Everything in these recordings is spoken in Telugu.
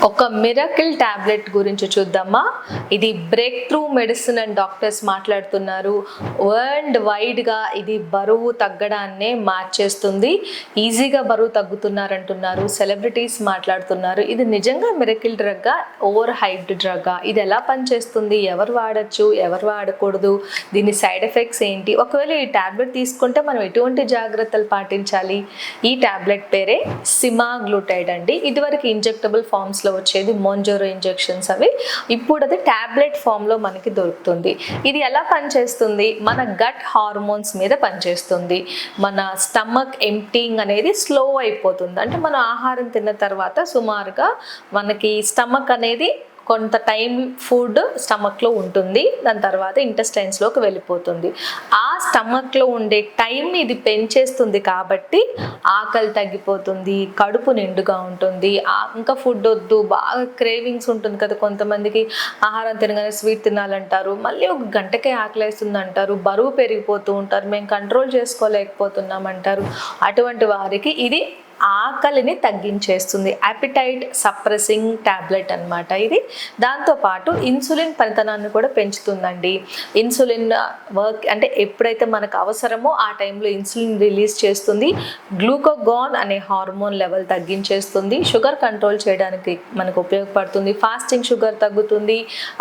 ఒక మిరకిల్ టాబ్లెట్ గురించి చూద్దామా. ఇది బ్రేక్ త్రూ మెడిసిన్ అని డాక్టర్స్ మాట్లాడుతున్నారు. వరల్డ్ వైడ్గా ఇది బరువు తగ్గడాన్నే మార్చేస్తుంది. ఈజీగా బరువు తగ్గుతున్నారంటున్నారు. సెలబ్రిటీస్ మాట్లాడుతున్నారు. ఇది నిజంగా మిరకిల్ డ్రగ్గా, ఓవర్ హైప్డ్ డ్రగ్గా, ఇది ఎలా పనిచేస్తుంది, ఎవరు వాడచ్చు, ఎవరు వాడకూడదు, దీని సైడ్ ఎఫెక్ట్స్ ఏంటి, ఒకవేళ ఈ టాబ్లెట్ తీసుకుంటే మనం ఎటువంటి జాగ్రత్తలు పాటించాలి. ఈ టాబ్లెట్ పేరే సిమాగ్లూటైడ్ అండి. ఇదివరకు ఇంజెక్టబుల్ ఫార్మ్స్లో వచ్చేది మోంజోరో ఇంజెక్షన్స్, అవి ఇప్పుడు అది టాబ్లెట్ ఫామ్లో మనకి దొరుకుతుంది. ఇది ఎలా పనిచేస్తుంది, మన గట్ హార్మోన్స్ మీద పనిచేస్తుంది. మన స్టమక్ ఎంప్టింగ్ అనేది స్లో అయిపోతుంది. అంటే మనం ఆహారం తిన్న తర్వాత సుమారుగా మనకి స్టమక్ అనేది కొంత టైం ఫుడ్ స్టమక్లో ఉంటుంది, దాని తర్వాత ఇంటెస్టైన్స్లోకి వెళ్ళిపోతుంది. ఆ స్టమక్లో ఉండే టైంని ఇది పెంచేస్తుంది కాబట్టి ఆకలి తగ్గిపోతుంది, కడుపు నిండుగా ఉంటుంది. ఇంకా ఫుడ్ వద్దు, బాగా క్రేవింగ్స్ ఉంటుంది కదా కొంతమందికి, ఆహారం తినగానే స్వీట్ తినాలంటారు, మళ్ళీ ఒక గంటకే ఆకలేస్తుంది అంటారు, బరువు పెరిగిపోతూ ఉంటారు, మేము కంట్రోల్ చేసుకోలేకపోతున్నాం అంటారు. అటువంటి వారికి ఇది ఆకలిని తగ్గించేస్తుంది. అపిటైట్ సప్రెసింగ్ టాబ్లెట్ అనమాట ఇది. దాంతోపాటు ఇన్సులిన్ పనితనాన్ని కూడా పెంచుతుందండి. ఇన్సులిన్ వర్క్ అంటే ఎప్పుడైతే మనకు అవసరమో ఆ టైంలో ఇన్సులిన్ రిలీజ్ చేస్తుంది. గ్లూకోగాన్ అనే హార్మోన్ లెవెల్ తగ్గించేస్తుంది. షుగర్ కంట్రోల్ చేయడానికి మనకు ఉపయోగపడుతుంది. ఫాస్టింగ్ షుగర్ తగ్గుతుంది.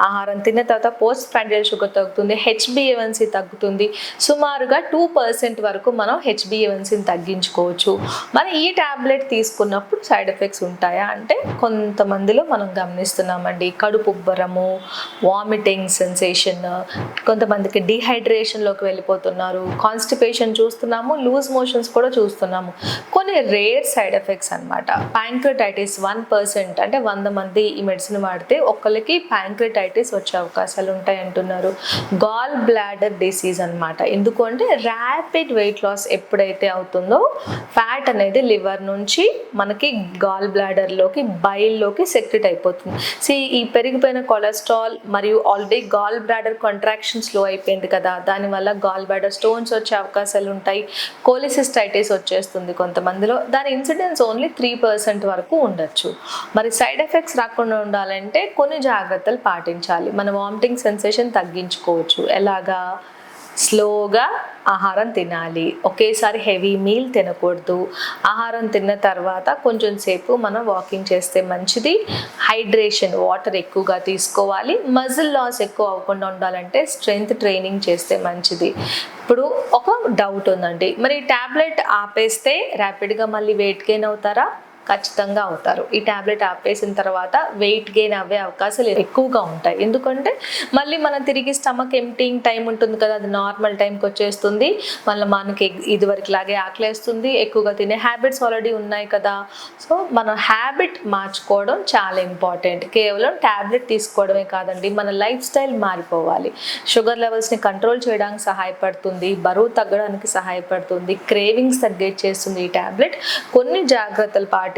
ఆహారం తిన్న తర్వాత పోస్ట్ ప్రాండియల్ షుగర్ తగ్గుతుంది. హెచ్బిఏవన్సీ తగ్గుతుంది. సుమారుగా 2% వరకు మనం హెచ్బిఏవన్సీని తగ్గించుకోవచ్చు. మరి ఈ టాబ్లెట్ తీసుకున్నప్పుడు సైడ్ ఎఫెక్ట్స్ ఉంటాయా అంటే కొంతమందిలో మనం గమనిస్తున్నామండి. కడుపు ఉబ్బరము, వామిటింగ్ సెన్సేషన్, కొంతమందికి డిహైడ్రేషన్లోకి వెళ్ళిపోతున్నారు, కాన్స్టిపేషన్ చూస్తున్నాము, లూజ్ మోషన్స్ కూడా చూస్తున్నాము. కొన్ని రేర్ సైడ్ ఎఫెక్ట్స్ అనమాట. ప్యాంక్రిటైటిస్ 1%, అంటే 100 మంది ఈ మెడిసిన్ వాడితే ఒక్కరికి ప్యాంక్రిటైటిస్ వచ్చే అవకాశాలు ఉంటాయి అంటున్నారు. గాల్ బ్లాడర్ డిసీజ్ అనమాట. ఎందుకు అంటే ర్యాపిడ్ వెయిట్ లాస్ ఎప్పుడైతే అవుతుందో ఫ్యాట్ అనేది లివర్ నుంచి మనకి గాల్ బ్లాడర్లోకి, బైల్లోకి సెక్రెట్ అయిపోతుంది. ఈ పెరిగిపోయిన కొలెస్ట్రాల్ మరియు already gall bladder contraction slow అయిపోయింది కదా, దానివల్ల గాల్ బ్లాడర్ స్టోన్స్ వచ్చే అవకాశాలు ఉంటాయి. కోలిసిస్టైటిస్ వచ్చేస్తుంది కొంతమందిలో. దాని ఇన్సిడెన్స్ ఓన్లీ 3% వరకు ఉండొచ్చు. మరి సైడ్ ఎఫెక్ట్స్ రాకుండా ఉండాలంటే కొన్ని జాగ్రత్తలు పాటించాలి. మన వామిటింగ్ సెన్సేషన్ తగ్గించుకోవచ్చు. ఎలాగా? స్లోగా ఆహారం తినాలి. ఒకేసారి హెవీ మీల్ తినకూడదు. ఆహారం తిన్న తర్వాత కొంచెం సేపు మనం వాకింగ్ చేస్తే మంచిది. హైడ్రేషన్, వాటర్ ఎక్కువగా తీసుకోవాలి. మజిల్ లాస్ ఎక్కువ అవ్వకుండా ఉండాలంటే స్ట్రెంగ్త్ ట్రైనింగ్ చేస్తే మంచిది. ఇప్పుడు ఒక డౌట్ ఉందండి, మరి ఈ టాబ్లెట్ ఆపేస్తే ర్యాపిడ్గా మళ్ళీ వెయిట్ గెయిన్ అవుతారా? ఖచ్చితంగా అవుతారు. ఈ టాబ్లెట్ ఆపేసిన తర్వాత వెయిట్ గెయిన్ అవ్వే అవకాశాలు ఎక్కువగా ఉంటాయి. ఎందుకంటే మళ్ళీ మనం తిరిగి స్టమక్ ఎంప్టింగ్ టైం ఉంటుంది కదా, అది నార్మల్ టైంకి వచ్చేస్తుంది. మళ్ళీ మనకి ఇదివరకు లాగే ఆకలేస్తుంది, ఎక్కువగా తినే హ్యాబిట్స్ ఆల్రెడీ ఉన్నాయి కదా. సో మన హ్యాబిట్ మార్చుకోవడం చాలా ఇంపార్టెంట్. కేవలం టాబ్లెట్ తీసుకోవడమే కాదండి, మన లైఫ్ స్టైల్ మారిపోవాలి. షుగర్ లెవెల్స్ని కంట్రోల్ చేయడానికి సహాయపడుతుంది, బరువు తగ్గడానికి సహాయపడుతుంది, క్రేవింగ్స్ తగ్గించేస్తుంది ఈ టాబ్లెట్. కొన్ని జాగ్రత్తలు పాటిస్తే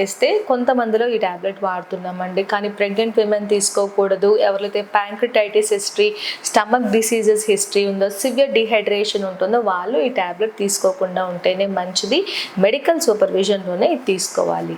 కొంతమందిలో ఈ టాబ్లెట్ వాడుతున్నామండి. కానీ ప్రెగ్నెంట్ విమెన్ తీసుకోకూడదు. ఎవరైతే pancreatitis history, stomach diseases history ఉందో, సివియర్ డిహైడ్రేషన్ ఉంటుందో వాళ్ళు ఈ టాబ్లెట్ తీసుకోకుండా ఉంటేనే మంచిది. మెడికల్ సూపర్విజన్లోనే ఇది తీసుకోవాలి.